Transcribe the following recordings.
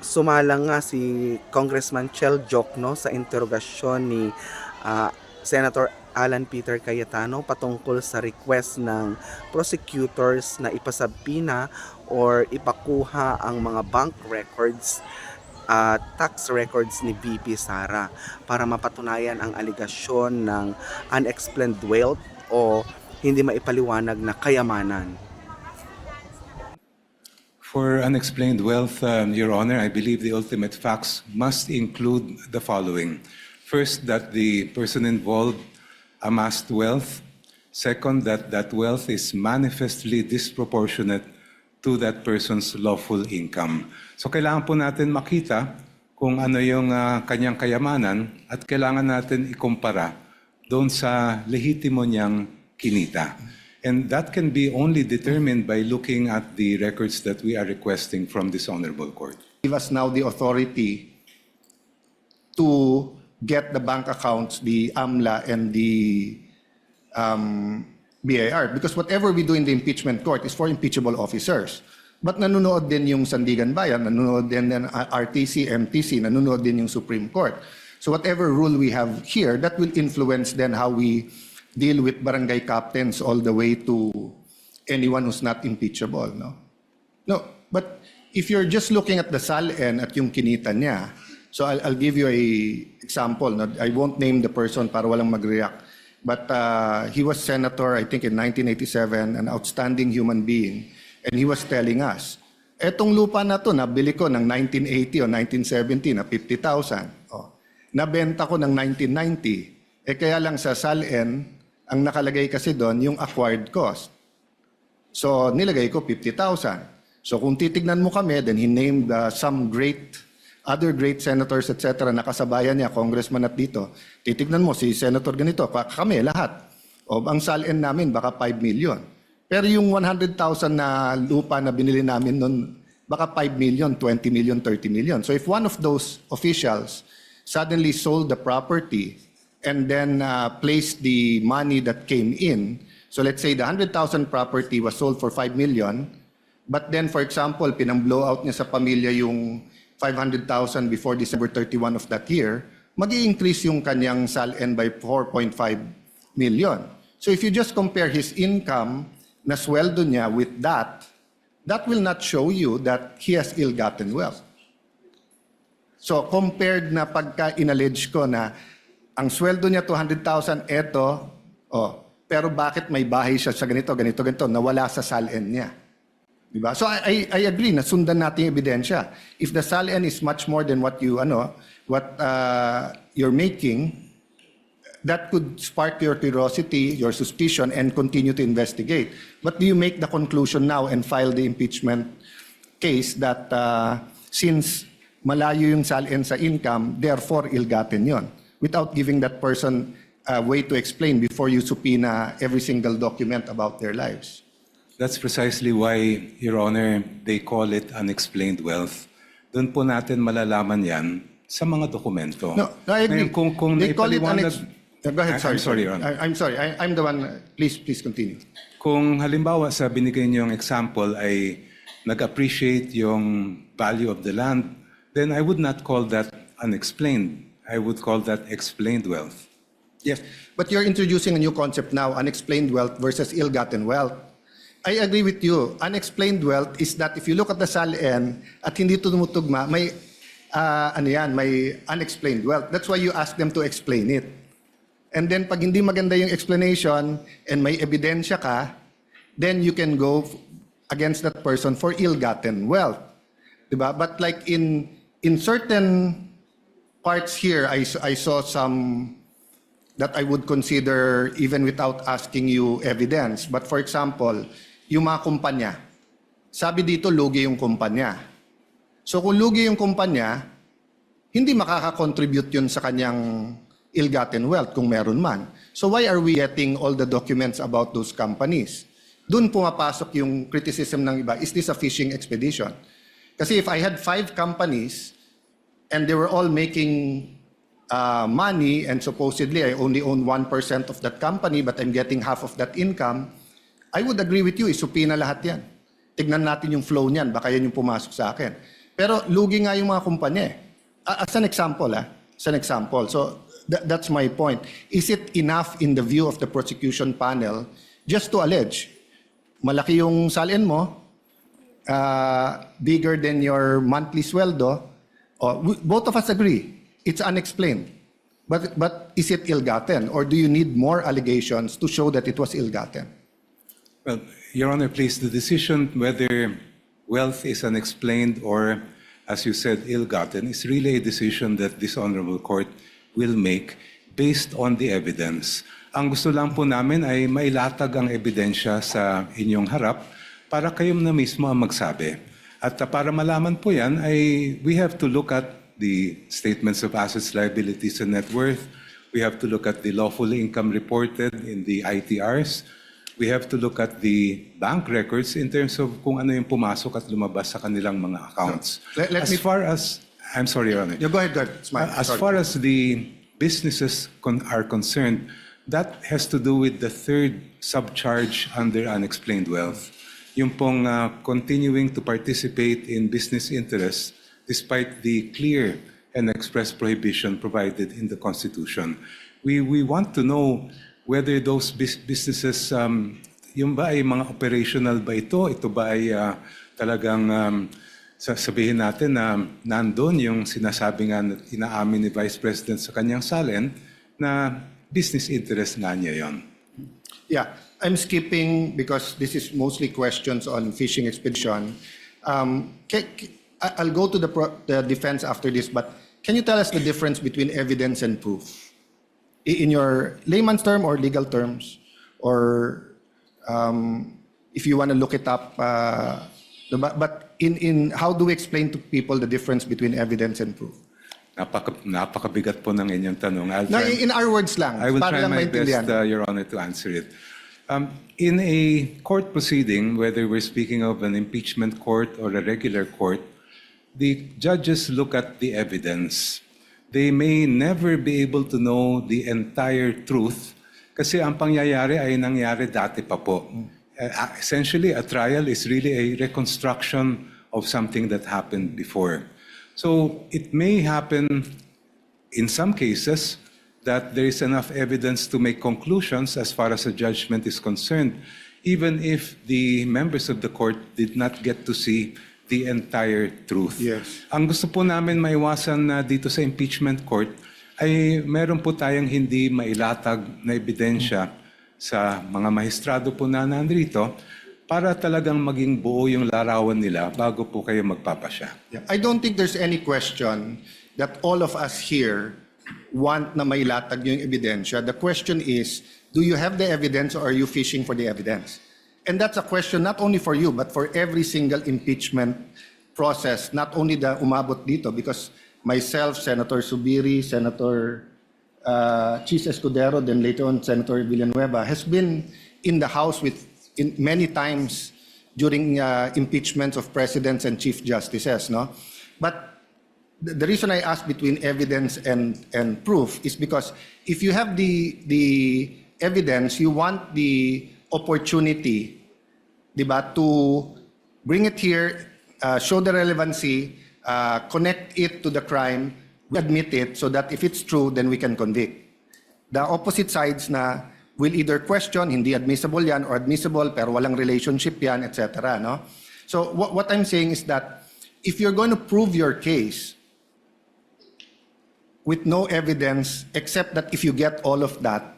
Sumalang nga si Congressman Chel Jokno sa interogasyon ni Senator Alan Peter Cayetano patungkol sa request ng prosecutors na ipasabina or ipakuha ang mga bank records at tax records ni VP Sara para mapatunayan ang aligasyon ng unexplained wealth o hindi maipaliwanag na kayamanan. For unexplained wealth, Your Honor, I believe the ultimate facts must include the following. First, that the person involved amassed wealth. Second, that that wealth is manifestly disproportionate to that person's lawful income. So kailangan po natin makita kung ano yung kanyang kayamanan at kailangan natin ikumpara doon sa lehitimo niyang kinita. And that can be only determined by looking at the records that we are requesting from this honorable court. Give us now the authority to get the bank accounts, the AMLA and the BIR, because whatever we do in the impeachment court is for impeachable officers. But nanonood din yung Sandigan Bayan, nanonood din ng RTC, MTC, nanonood din yung Supreme Court. So whatever rule we have here, that will influence then how we deal with barangay captains all the way to anyone who's not impeachable, no? No, but if you're just looking at the SALN at yung kinita niya, so I'll give you a example. No? I won't name the person para walang mag-react. But he was senator, I think in 1987, an outstanding human being. And he was telling us, etong lupa na to, nabili ko ng 1980 o 1970 na 50,000. Oh, nabenta ko ng 1990. Kaya lang sa SALN, ang nakalagay kasi doon yung acquired cost. So nilagay ko 50,000. So kung titignan mo kami, then he named some other great senators, etc. na kasabayan niya, congressman at dito. Titignan mo si senator ganito, kami lahat. O ang SALN namin baka 5 million. Pero yung 100,000 na lupa na binili namin noon, baka 5 million, 20 million, 30 million. So if one of those officials suddenly sold the property and then placed the money that came in, so let's say the 100,000 property was sold for 5 million, but then for example, pinang-blow out niya sa pamilya yung 500,000 before December 31 of that year, mag-i-increase yung kanyang SALN by 4.5 million. So if you just compare his income na sweldo niya with that, that will not show you that he has ill-gotten wealth. So compared na pagka inallege ko na ang sweldo niya 200,000, eto, pero bakit may bahay siya sa ganito, ganito, ganito, nawala sa SALN niya. Diba? So I agree na sundan natin yung ebidensya. If the SALN is much more than what you you're making, that could spark your curiosity, your suspicion, and continue to investigate. But do you make the conclusion now and file the impeachment case that since malayo yung SALN sa income, therefore ill-gotten yon, without giving that person a way to explain before you subpoena every single document about their lives? That's precisely why, Your Honor, they call it unexplained wealth. Doon po natin malalaman yan sa mga dokumento. No, I agree. Ngayon, kung they call it naipaliwanag- Go ahead, sorry. I'm sorry, Your Honor. I'm sorry. I'm the one. Please continue. Kung halimbawa sa binigay niyong example ay nag-appreciate yung value of the land, then I would not call that unexplained. I would call that explained wealth. Yes, but you're introducing a new concept now, unexplained wealth versus ill-gotten wealth. I agree with you. Unexplained wealth is that if you look at the SALN at hindi tumutugma, may may unexplained wealth. That's why you ask them to explain it. And then pag hindi maganda yung explanation and may ebidensya ka, then you can go against that person for ill-gotten wealth. Diba? But like in certain parts here, I saw some that I would consider even without asking you evidence. But for example, yung mga kumpanya, sabi dito lugi yung kumpanya. So kung lugi yung kumpanya, hindi makaka-contribute yun sa kanyang ill-gotten wealth kung meron man. So why are we getting all the documents about those companies? Doon pumapasok yung criticism ng iba, is this a fishing expedition? Kasi if I had 5 companies and they were all making money and supposedly I only own 1% of that company but I'm getting half of that income, I would agree with you, isupina lahat yan. Tignan natin yung flow niyan, baka yan yung pumasok sa akin. Pero lugi nga yung mga kumpanya eh. As an example, as an example. So that's my point. Is it enough in the view of the prosecution panel just to allege malaki yung salin mo, bigger than your monthly sweldo? Both of us agree it's unexplained. But is it ill-gotten, or do you need more allegations to show that it was ill-gotten? Well, Your Honor, please, the decision whether wealth is unexplained or, as you said, ill-gotten is really a decision that this honorable court will make based on the evidence. Ang gusto lang po namin ay mailatag ang ebidensya sa inyong harap para kayo na mismo ang magsabi. At para malaman po yan, we have to look at the statements of assets, liabilities, and net worth. We have to look at the lawful income reported in the ITRs. We have to look at the bank records in terms of kung ano yung pumasok at lumabas sa kanilang mga accounts. I'm sorry, Your Honor. Yeah, go ahead. It's mine. As Sorry. far as the businesses are concerned, that has to do with the third subcharge under unexplained wealth. Yung pong continuing to participate in business interests despite the clear and express prohibition provided in the Constitution. We want to know whether those businesses, yung ba ay mga operational ba ito? Ito ba ay talagang sabihin natin na nandun yung sinasabi nga inaamin ni Vice President sa kanyang salin na business interest nga niya yon. Yeah, I'm skipping because this is mostly questions on fishing expedition. I'll go to the defense after this, but can you tell us the difference between evidence and proof? In your layman's term or legal terms, or if you want to look it up, but in how do we explain to people the difference between evidence and proof? Napakabigat po ng inyong tanong. No, in our words lang. I will para try lang my maintindihan. best, Your Honor, to answer it. In a court proceeding, whether we're speaking of an impeachment court or a regular court, the judges look at the evidence. They may never be able to know the entire truth kasi ang pangyayari ay nangyari dati pa po. Essentially, a trial is really a reconstruction of something that happened before. So it may happen in some cases that there is enough evidence to make conclusions as far as a judgment is concerned, even if the members of the court did not get to see the entire truth. Yes. Ang gusto po namin maiwasan na dito sa impeachment court ay meron po tayong hindi mailatag na ebidensya sa mga mahistrado po na nandito para talagang maging buo yung larawan nila bago po kayo magpapasya. Yeah. I don't think there's any question that all of us here want na mailatag yung ebidensya. The question is, do you have the evidence or are you fishing for the evidence? And that's a question not only for you, but for every single impeachment process, not only the umabot dito, because myself, Senator Subiri, Senator Chis Escudero, then later on Senator Villanueva, has been in the House many times during impeachments of presidents and chief justices. No? But the reason I ask between evidence and proof is because if you have the evidence, you want the opportunity, diba, to bring it here, show the relevancy, connect it to the crime, admit it, so that if it's true, then we can convict. The opposite sides na will either question, hindi admissible yan, or admissible, pero walang relationship yan, etc. No? So what I'm saying is that if you're going to prove your case with no evidence, except that if you get all of that,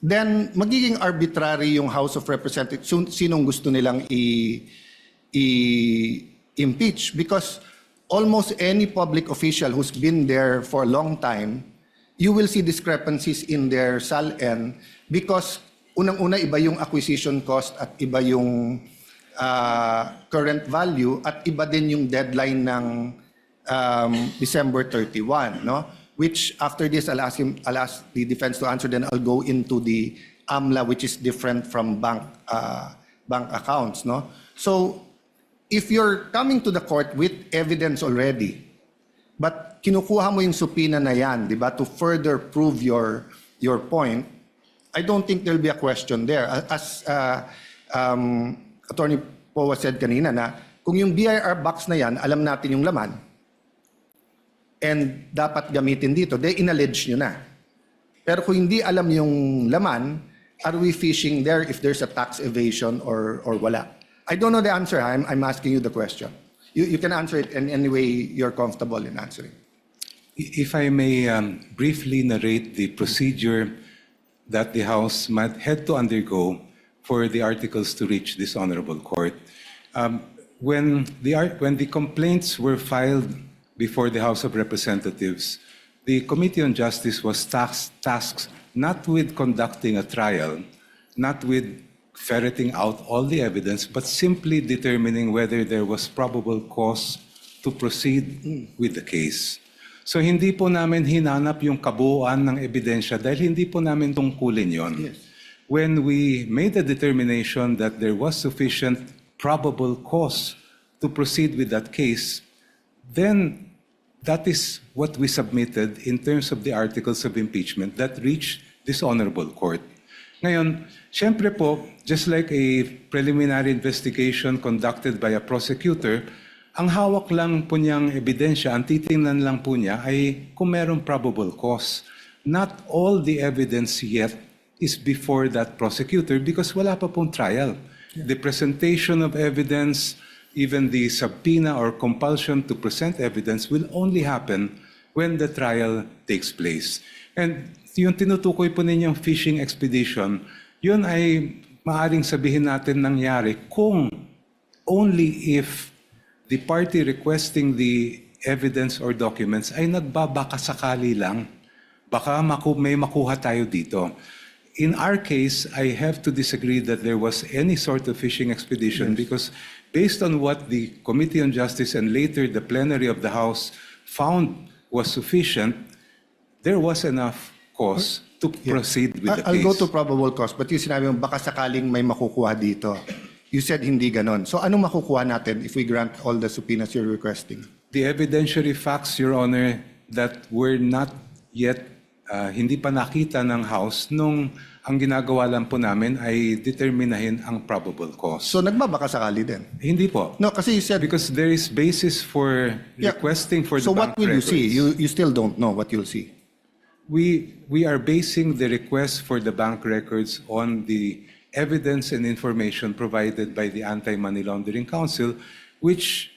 then magiging arbitrary yung House of Representatives, sinong gusto nilang i-impeach, because almost any public official who's been there for a long time, you will see discrepancies in their SALN because unang-una iba yung acquisition cost at iba yung current value at iba din yung deadline ng December 31, no? Which after this I'll ask the defense to answer, then I'll go into the AMLA, which is different from bank accounts, no? So if you're coming to the court with evidence already, but kinukuha mo yung subpoena na yan, di ba, to further prove your point, I don't think there'll be a question there. As Attorney Powa said kanina na Kung yung BIR box na yan, alam natin yung laman, and dapat gamitin dito, de inallege nyo na. Pero kung hindi alam yung laman, are we fishing there if there's a tax evasion or wala? I don't know the answer. I'm asking you the question. You can answer it in any way you're comfortable in answering. If I may briefly narrate the procedure that the House might had to undergo for the articles to reach this honorable court. When the complaints were filed before the House of Representatives, the Committee on Justice was tasked not with conducting a trial, not with ferreting out all the evidence, but simply determining whether there was probable cause to proceed with the case. So hindi po namin hinanap yung kabuuan ng ebidensya dahil hindi po namin tungkulin yon. Yes. When we made the determination that there was sufficient probable cause to proceed with that case, then that is what we submitted in terms of the articles of impeachment that reached this honorable court. Ngayon, syempre po, just like a preliminary investigation conducted by a prosecutor, ang hawak lang po niyang ebidensya, ang titingnan lang po niya ay kung merong probable cause. Not all the evidence yet is before that prosecutor because wala pa pong trial. The presentation of evidence, even the subpoena or compulsion to present evidence will only happen when the trial takes place. And yung tinutukoy po ninyong fishing expedition, yun ay maaaring sabihin natin nangyari kung only if the party requesting the evidence or documents ay nagbabakasakali lang. Baka may makuha tayo dito. In our case, I have to disagree that there was any sort of fishing expedition because based on what the Committee on Justice and later the plenary of the House found was sufficient, there was enough cause to proceed with the I'll case. go to probable cause, but yung sinabi mo, baka sakaling may makukuha dito. You said hindi ganon. So anong makukuha natin if we grant all the subpoenas you're requesting? The evidentiary facts, Your Honor, that were not yet, hindi pa nakita ng House nung ang ginagawa lang po namin ay determinahin ang probable cause. So nagbabaka sakali din? Hindi po. No, kasi you said... Because there is basis for Yeah. requesting for So the what bank will you records. see? You still don't know what you'll see. We are basing the request for the bank records on the evidence and information provided by the Anti-Money Laundering Council, which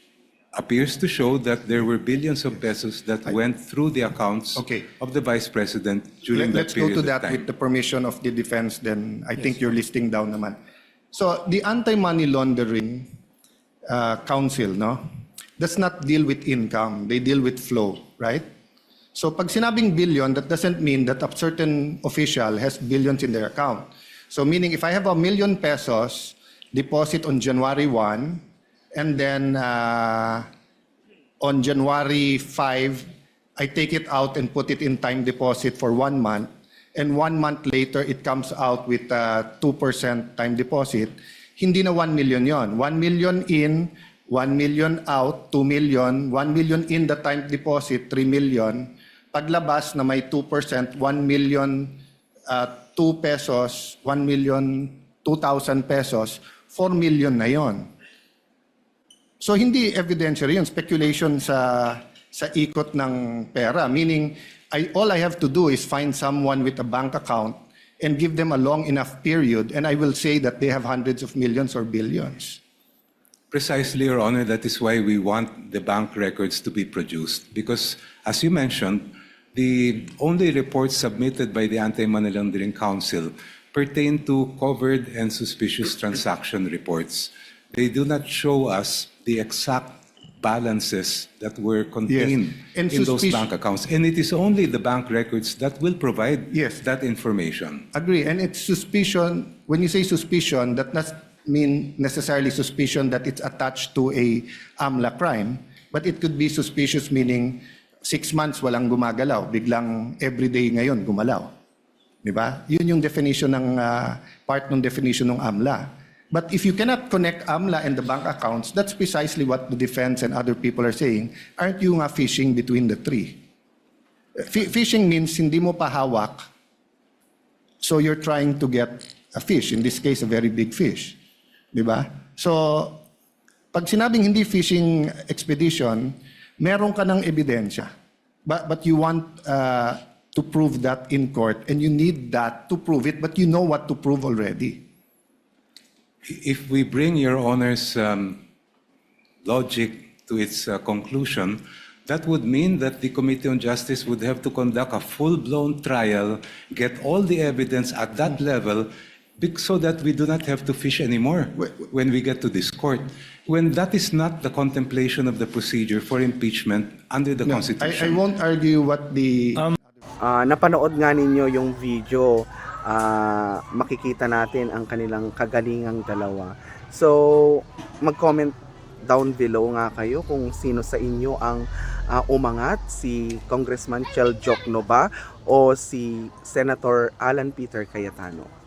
appears to show that there were billions of pesos that went through the accounts Okay. of the Vice President during Let's that go period to of that time. with the permission of the defense, then I think you're listing down naman. So the Anti-Money Laundering Council, no, does not deal with income. They deal with flow, right? So pag sinabing billion, that doesn't mean that a certain official has billions in their account. So meaning if I have 1 million pesos deposit on January 1, and then on January 5, I take it out and put it in time deposit for 1 month, and 1 month later it comes out with 2% time deposit, hindi na 1 million yon. 1 million in, 1 million out, 2 million, 1 million in the time deposit, 3 million. Paglabas na may 2%, 1 million 2 pesos, 1 million 2,000 pesos, 4 million na yon. So hindi evidentiary yun, speculation sa ikot ng pera. Meaning, all I have to do is find someone with a bank account and give them a long enough period, and I will say that they have hundreds of millions or billions. Precisely, Your Honor, that is why we want the bank records to be produced. Because, as you mentioned, the only reports submitted by the Anti-Money Laundering Council pertain to covered and suspicious transaction reports. They do not show us the exact balances that were contained And in those bank accounts. And it is only the bank records that will provide Yes. that information. Agree, and it's suspicion. When you say suspicion, that does mean necessarily suspicion that it's attached to a AMLA crime, but it could be suspicious meaning 6 months walang gumagalaw, biglang everyday ngayon gumalaw. Di ba? Yun yung definition ng part ng definition ng AMLA. But if you cannot connect AMLA and the bank accounts, that's precisely what the defense and other people are saying. Aren't you nga fishing between the three? Fishing means hindi mo pa hawak, so you're trying to get a fish, in this case, a very big fish. Di ba? So, Pag sinabing hindi fishing expedition, meron ka ng ebidensya. But you want to prove that in court and you need that to prove it, but you know what to prove already. If we bring Your Honor's logic to its conclusion, that would mean that the Committee on Justice would have to conduct a full-blown trial, get all the evidence at that level, so that we do not have to fish anymore when we get to this court. When that is not the contemplation of the procedure for impeachment under the No, I Constitution. won't argue what the... Napanood nga ninyo yung video, makikita natin ang kanilang kagalingang dalawa. So, mag-comment down below nga kayo kung sino sa inyo ang umangat, si Congressman Chel Jokno ba o si Senator Alan Peter Cayetano.